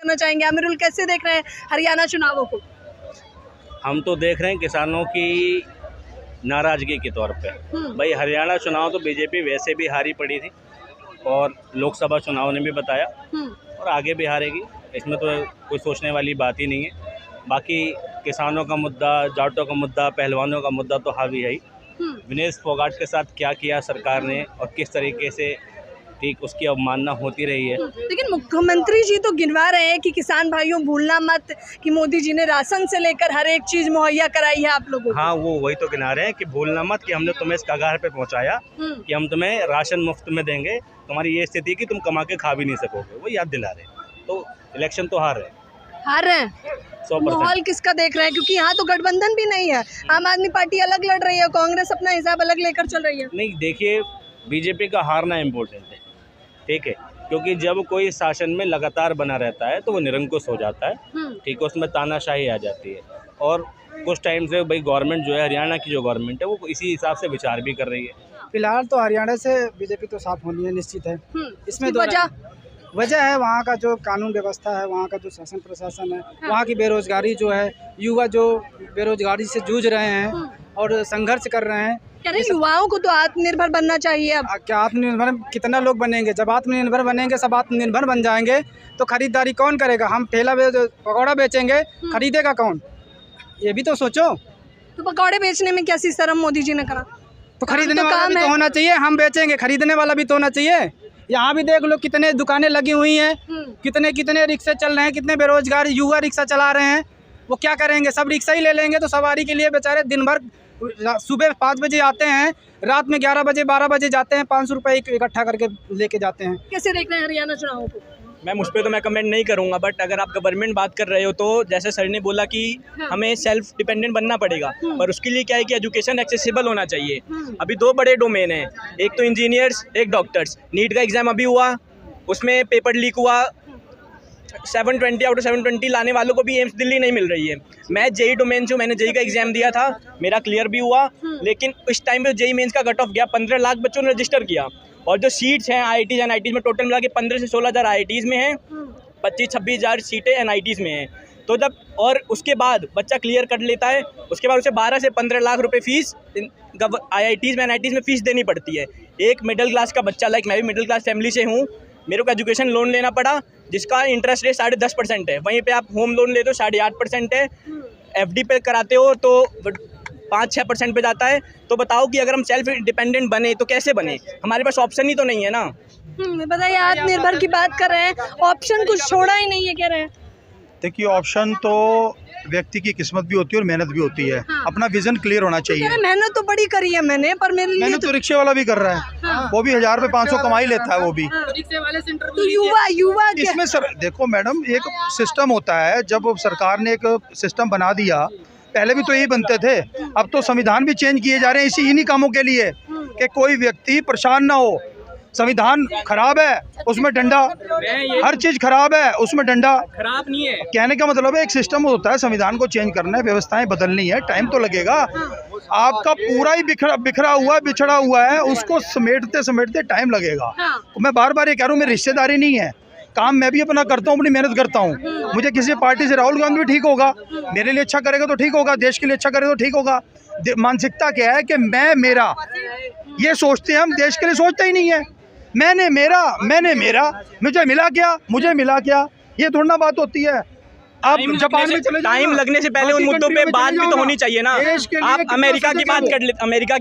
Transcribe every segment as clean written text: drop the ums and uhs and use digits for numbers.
करना चाहेंगे। आमिरुल, कैसे देख रहे हैं हरियाणा चुनावों को? हम तो देख रहे हैं किसानों की नाराजगी के तौर पे। भाई हरियाणा चुनाव तो बीजेपी वैसे भी हारी पड़ी थी और लोकसभा चुनाव ने भी बताया और आगे भी हारेगी, इसमें तो कोई सोचने वाली बात ही नहीं है। बाकी किसानों का मुद्दा, जाटों का मुद्दा, पहलवानों का मुद्दा तो हावी है ही। विनेश फोगाट के साथ क्या किया सरकार ने और किस तरीके से ठीक उसकी अवमानना होती रही है। लेकिन मुख्यमंत्री जी तो गिनवा रहे हैं कि किसान भाइयों भूलना मत कि मोदी जी ने राशन से लेकर हर एक चीज मुहैया कराई है आप लोगों को। हाँ, वो वही तो गिना रहे हैं कि भूलना मत कि हमने तुम्हें इस कगार पे पहुंचाया कि हम तुम्हें राशन मुफ्त में देंगे, तुम्हारी ये स्थिति कि तुम कमा के खा भी नहीं सकोगे, वो याद दिला रहे हैं। तो इलेक्शन तो हार रहे हैं। 100%। माहौल किसका देख रहे हैं, क्योंकि यहाँ तो गठबंधन भी नहीं है, आम आदमी पार्टी अलग लड़ रही है, कांग्रेस अपना हिसाब अलग लेकर चल रही है। नहीं, देखिए बीजेपी का हारना इम्पोर्टेंट है, ठीक है, क्योंकि जब कोई शासन में लगातार बना रहता है तो वो निरंकुश हो जाता है, ठीक है, उसमें तानाशाही आ जाती है। और कुछ टाइम से भाई गवर्नमेंट जो है, हरियाणा की जो गवर्नमेंट है, वो इसी हिसाब से विचार भी कर रही है। फिलहाल तो हरियाणा से बीजेपी तो साफ होनी है, निश्चित है। इसमें वजह है वहाँ का जो कानून व्यवस्था है, वहाँ का जो शासन प्रशासन है, वहाँ की बेरोजगारी जो है, युवा जो बेरोजगारी से जूझ रहे हैं और संघर्ष कर रहे हैं। युवाओं को तो आत्मनिर्भर बनना चाहिए। अब क्या आत्मनिर्भर कितना लोग बनेंगे? जब आत्मनिर्भर बनेंगे, सब आत्मनिर्भर बन जाएंगे तो खरीदारी कौन करेगा? हम ठेला पकौड़ा बेचेंगे, खरीदेगा कौन? ये भी तो सोचो। तो पकौड़े बेचने में क्या सिस्टम मोदी जी ने करा? तो खरीदने वाला भी तो होना चाहिए। हम बेचेंगे, खरीदने वाला भी तो होना चाहिए। यहाँ भी देख लो कितने दुकानें लगी हुई हैं, कितने रिक्शे चल रहे हैं, कितने बेरोजगार युवा रिक्शा चला रहे हैं। वो क्या करेंगे? सब रिक्शा ही ले लेंगे तो सवारी के लिए बेचारे दिन भर सुबह 5 बजे आते हैं, रात में 11 बजे 12 बजे जाते हैं, 500 रुपये इकट्ठा करके लेके जाते हैं। कैसे देख रहे हैं हरियाणा चुनावों को? मैम उस पर तो मैं कमेंट नहीं करूंगा, बट अगर आप गवर्नमेंट बात कर रहे हो तो जैसे सर ने बोला कि हमें सेल्फ डिपेंडेंट बनना पड़ेगा, पर उसके लिए क्या है कि एजुकेशन एक्सेसिबल होना चाहिए। अभी 2 बड़े डोमेन हैं, एक तो इंजीनियर्स, एक डॉक्टर्स। नीट का एग्ज़ाम अभी हुआ, उसमें पेपर लीक हुआ, 720 आउट ऑफ 720 लाने वालों को भी एम्स दिल्ली नहीं मिल रही है। मैं जेई डोमेन से, मैंने जेई का एग्जाम दिया था, मेरा क्लियर भी हुआ, लेकिन इस टाइम पे जेई मेंस का कट ऑफ गया, 15 लाख बच्चों ने रजिस्टर किया। और जो सीट्स हैं IITs NITs में टोटल मिला के 15 से 16 हज़ार IITs में हैं, 25-26 हज़ार सीटें NITs में हैं। तो जब और उसके बाद बच्चा क्लियर कर लेता है, उसके बाद उसे 12 से 15 लाख रुपए फीस IITs में NITs में फ़ीस देनी पड़ती है। एक मिडिल क्लास का बच्चा, लाइक मैं भी मिडिल क्लास फैमिली से हूँ, मेरे को एजुकेशन लोन लेना पड़ा जिसका इंटरेस्ट रेट 10.5% है। वहीं पे आप होम लोन लेते हो 8.5% है, FD पे कराते हो तो 5-6% पे जाता है। तो बताओ कि अगर हम सेल्फ डिपेंडेंट बने तो कैसे बने? हमारे पास ऑप्शन ही तो नहीं है ना। बताइए, आत्मनिर्भर की बात कर रहे हैं, ऑप्शन कुछ छोड़ा ही नहीं है कह रहे हैं। देखिए, ऑप्शन तो व्यक्ति की किस्मत भी होती है और मेहनत भी होती है। अपना विजन क्लियर होना चाहिए। मेहनत तो बड़ी करी है मैंने, पर मेरे लिए मेहनत तो रिक्शे वाला भी कर रहा है, वो भी 1000 रुपये 500 कमाई लेता है, वो भी। तो युवा इसमें सर देखो मैडम, एक सिस्टम होता है, जब सरकार ने एक सिस्टम बना दिया, पहले भी तो यही बनते थे, अब तो संविधान भी चेंज किए जा रहे हैं इन्हीं कामों के लिए कि कोई व्यक्ति परेशान ना हो। संविधान खराब है, उसमें डंडा, हर चीज खराब है, उसमें डंडा। खराब नहीं है, कहने का मतलब है एक सिस्टम होता है, संविधान को चेंज करना है, व्यवस्थाएं बदलनी है, टाइम तो लगेगा। आपका पूरा ही बिछड़ा हुआ है, उसको समेटते टाइम लगेगा। मैं बार बार ये कह रहा हूँ, मेरी रिश्तेदारी नहीं है, काम मैं भी अपना करता हूँ, अपनी मेहनत करता हूँ। मुझे किसी पार्टी से राहुल गांधी भी ठीक होगा, मेरे लिए अच्छा करेगा तो ठीक होगा, देश के लिए अच्छा करेगा तो ठीक होगा। मानसिकता क्या है कि मैं मेरा, ये सोचते हैं हम, देश के लिए सोचते ही नहीं है। मैंने मेरा, मुझे मिला क्या, ये थोड़ी ना बात होती है। आप जापान में चले, टाइम लगने से पहले उन मुद्दों पे बात भी तो होनी चाहिए ना। आप अमेरिका की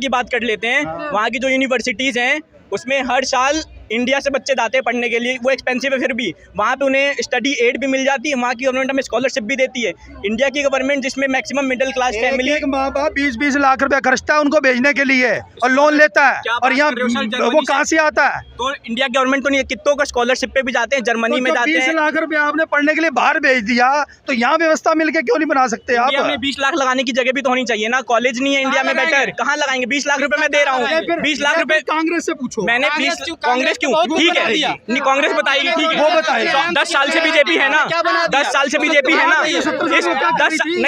बात कर लेते हैं, वहाँ की जो यूनिवर्सिटीज़ हैं उसमें हर साल इंडिया से बच्चे जाते हैं पढ़ने के लिए, वो एक्सपेंसिव है, फिर भी वहाँ पे उन्हें स्टडी एड भी मिल जाती है, वहाँ की गवर्नमेंट हमें स्कॉलरशिप भी देती है। इंडिया की गवर्नमेंट जिसमें मैक्सिमम मिडिल क्लास फैमिली, एक माँ बाप 20-20 लाख रुपया खर्चता है उनको भेजने के लिए और लोन लेता है, और यहाँ वो कहाँ से आता है? तो इंडिया की गवर्नमेंट तो नहीं, कितों का स्कॉलरशिप पे भी जाते हैं, जर्मनी में जाते हैं। 20 लाख रुपया आपने पढ़ने के लिए बाहर भेज दिया, तो यहाँ व्यवस्था मिलके क्यों नहीं बना सकते आप? 20 लाख लगाने की जगह भी तो होनी चाहिए ना। कॉलेज नहीं है इंडिया में बेटर, कहाँ लगाएंगे? 20 लाख रुपए मैं दे रहा हूँ, 20 लाख रुपए कांग्रेस से पूछो। मैंने कांग्रेस क्यों? ठीक है, नहीं कांग्रेस बताएगी, ठीक है, वो बताएगी। 10 साल से बीजेपी है ना, 10 साल से बीजेपी है ना,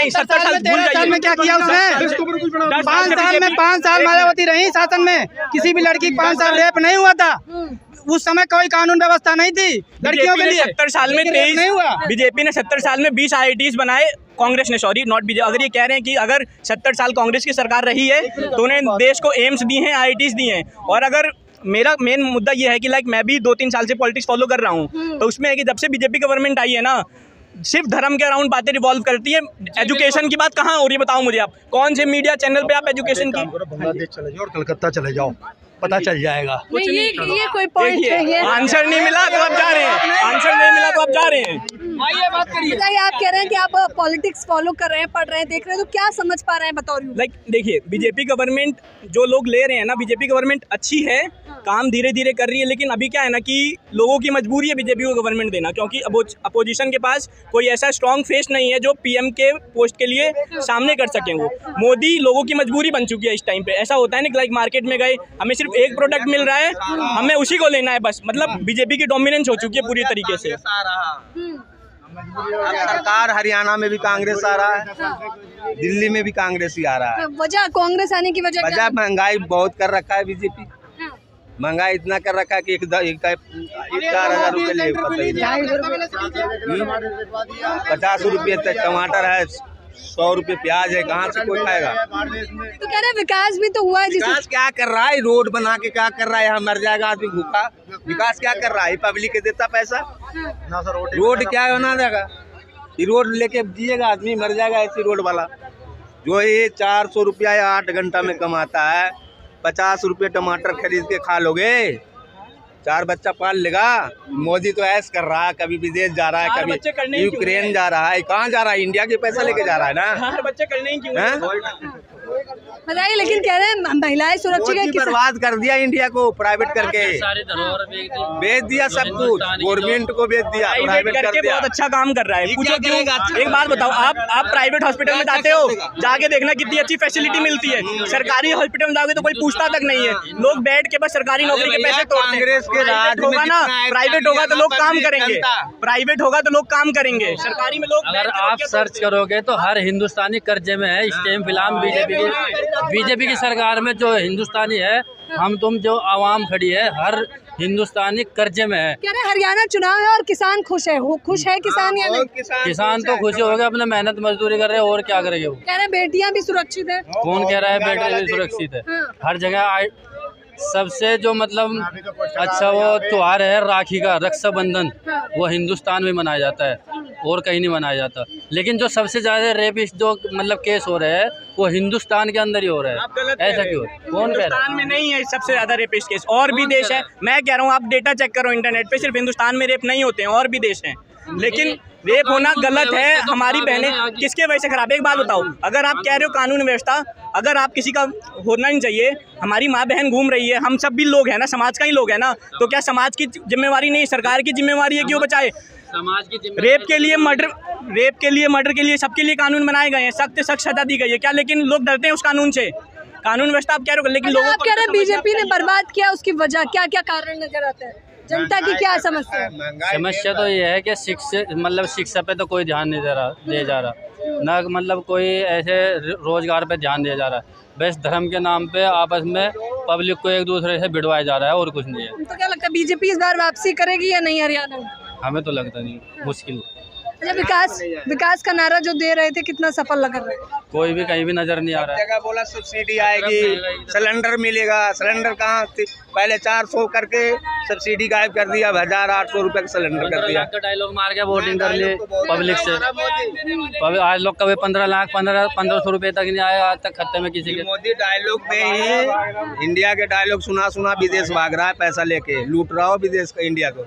70 साल भूल जाइए। क्या किया उसने? 5 साल मायावती रही शासन में, किसी भी लड़की 5 साल रेप नहीं हुआ था। उस समय कोई कानून व्यवस्था नहीं थी लड़कियों के लिए। 70 साल में 23 नहीं हुआ। बीजेपी ने 70 साल में 20 IITs बनाए, कांग्रेस ने, सॉरी नॉट बीजेपी। अगर ये कह रहे हैं कि अगर 70 साल कांग्रेस की सरकार रही है तो उन्हें देश को एम्स दिए हैं, IITs दिए हैं। और अगर मेरा मेन मुद्दा ये है कि लाइक मैं भी 2-3 साल से पॉलिटिक्स फॉलो कर रहा हूँ, तो उसमें है कि जब से बीजेपी गवर्नमेंट आई है ना, सिर्फ धर्म के अराउंड बातें रिवॉल्व करती है। एजुकेशन की बात कहाँ हो रही है बताओ मुझे, आप कौन से मीडिया चैनल पे आप एजुकेशन की? बांग्लादेश चले जाओ और कलकत्ता चले जाओ, पता चल जाएगा। नहीं, ये कोई पॉइंट नहीं है। आंसर नहीं मिला तो आप जा रहे हैं, आंसर नहीं मिला तो आप जा रहे हैं। बताइए, आप कह रहे हैं कि आप पॉलिटिक्स फॉलो कर रहे हैं, पढ़ रहे हैं, देख रहे हैं, तो क्या समझ पा रहे हैं बता रही हूँ। लाइक देखिए, बीजेपी गवर्नमेंट जो लोग ले रहे हैं ना, बीजेपी गवर्नमेंट अच्छी है, काम धीरे धीरे कर रही है, लेकिन अभी क्या है ना कि लोगों की मजबूरी है बीजेपी को गवर्नमेंट देना, क्योंकि अपोजिशन के पास कोई ऐसा स्ट्रॉन्ग फेस नहीं है जो पीएम के पोस्ट के लिए सामने कर सकें। वो मोदी लोगों की मजबूरी बन चुकी है इस टाइम पे। ऐसा होता है ना कि लाइक मार्केट में गए, हमें सिर्फ एक प्रोडक्ट मिल रहा है, हमें उसी को लेना है बस, मतलब बीजेपी की डोमिनेंस हो चुकी है पूरी तरीके से। अब सरकार हरियाणा में भी कांग्रेस आ रहा है, दिल्ली में भी कांग्रेस ही आ रहा है। वजह कांग्रेस आने की वजह क्या? महंगाई बहुत कर रखा है बीजेपी, महंगाई इतना कर रखा है कि 4,000 रुपये ले, 50 रुपये तक टमाटर है, 100 रुपये प्याज है, कहाँ से कोई खाएगा? तो कह रहे विकास भी तो हुआ है, जिसे विकास क्या कर रहा है? रोड बना के क्या कर रहा है? यहाँ मर जाएगा आदमी भूखा। विकास क्या कर रहा है? पब्लिक के देता पैसा, रोड क्या बना देगा? ये रोड लेके जिएगा आदमी, मर जाएगा ऐसी रोड वाला। जो ये 400 रुपया या 8 घंटा में कमाता है, 50 रुपये टमाटर खरीद के खा लोगे, 4 बच्चा पाल लेगा। मोदी तो ऐश कर रहा है, कभी विदेश जा रहा है, कभी यूक्रेन जा रहा है, कहाँ जा रहा है? इंडिया के पैसा लेके जा रहा है ना। 4 बच्चे करने ही क्यों? बताइए, लेकिन कह रहे हैं महिलाएं सुरक्षित है। बर्बाद कर दिया इंडिया को, प्राइवेट करके बेच दिया, सब कुछ गवर्नमेंट को बेच दिया, प्राइवेट कर दिया। बहुत अच्छा काम कर रहा है, पूछो क्यों? एक बात बताओ, आप प्राइवेट हॉस्पिटल में जाते हो, जाके देखना कितनी अच्छी फैसिलिटी मिलती है। सरकारी हॉस्पिटल में जाओगे तो कोई पूछता तक नहीं है, लोग बैठ के बस सरकारी नौकरी के पैसे तोड़ते हैं। प्राइवेट होगा ना, प्राइवेट होगा तो लोग काम करेंगे, प्राइवेट होगा तो लोग काम करेंगे, सरकारी में लोग। अगर आप सर्च करोगे तो हर हिंदुस्तानी कर्जे में है इस टाइम फिलहाल। बीजेपी की सरकार में जो हिंदुस्तानी है, हम तुम जो आवाम खड़ी है, हर हिंदुस्तानी कर्जे में है। कह रहे हरियाणा चुनाव है और किसान खुश है, खुश है किसान या नहीं? किसान तो खुश हो गए, अपने मेहनत मजदूरी कर रहे हैं, और क्या करेंगे वो। कह रहे बेटियां भी सुरक्षित है। कौन कह रहा है बेटे भी सुरक्षित है? हर जगह सबसे जो मतलब अच्छा वो त्योहार है राखी का, रक्षाबंधन, वो हिंदुस्तान में मनाया जाता है और कहीं नहीं मनाया जाता। लेकिन जो सबसे ज़्यादा रेपिस्ट जो मतलब केस हो रहे हैं वो हिंदुस्तान के अंदर ही हो रहा है। ऐसा क्यों? कौन कह रहा है? हिंदुस्तान में नहीं है सबसे ज़्यादा रेपिस्ट केस, और भी देश है। मैं कह रहा हूँ आप डेटा चेक करो इंटरनेट पे, सिर्फ हिंदुस्तान में रेप नहीं होते हैं, और भी देश हैं। लेकिन रेप होना गलत है। हमारी बहनें किसके वजह से खराब है? एक बात बताओ, अगर आप कह रहे हो कानून व्यवस्था, अगर आप किसी का होना नहीं चाहिए, हमारी माँ बहन घूम रही है, हम सब भी लोग हैं ना, समाज का ही लोग है ना, तो क्या समाज की जिम्मेवारी नहीं, सरकार की जिम्मेवारी है कि वो बचाए? समाज की रेप के लिए, मर्डर के लिए, सबके लिए कानून बनाए गए हैं, सख्त सजा दी गई है क्या? लेकिन लोग डरते हैं उस कानून से। कानून व्यवस्था आप कह रहे हो, लेकिन लोगों आप कह रहे हैं बीजेपी ने बर्बाद किया, उसकी वजह क्या क्या कारण नजर आते हैं? जनता की क्या समस्या है? समस्या तो ये है कि शिक्षा पे तो कोई ध्यान नहीं दे जा रहा, ना मतलब कोई ऐसे रोजगार पे ध्यान दिया जा रहा है। बस धर्म के नाम पे आपस में पब्लिक को एक दूसरे से भिड़वाया जा रहा है, और कुछ नहीं है। तो क्या लगता है बीजेपी इस बार वापसी करेगी या नहीं हरियाणा में? हमें तो लगता नहीं, मुश्किल। अच्छा, विकास का नारा जो दे रहे थे, कितना सफल लग रहा है? कोई भी कहीं भी नजर नहीं आ रहा है। जगह बोला सब्सिडी आएगी, सिलेंडर मिलेगा, सिलेंडर कहाँ थी? पहले 400 करके सब्सिडी गायब कर दिया, 1,800 रुपए का सिलेंडर कर दिया। डायलॉग मार के वोटिंग कर लिए पब्लिक से। आज लोग कभी 15 लाख 1500 रुपए तक नहीं आया आज तक खाते में किसी के। मोदी डायलॉग में ही इंडिया के डायलॉग सुना विदेश भाग रहा है, पैसा लेके लूट रहा हो विदेश का इंडिया को।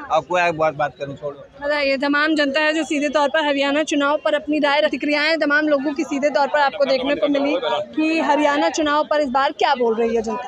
अब कोई बात करूँ, छोड़ो। ये तमाम जनता है जो सीधे तौर पर हरियाणा चुनाव पर अपनी राय, प्रतिक्रियाएं तमाम लोगों की सीधे तौर पर आपको देखने को मिली कि हरियाणा चुनाव पर इस बार क्या बोल रही है जनता।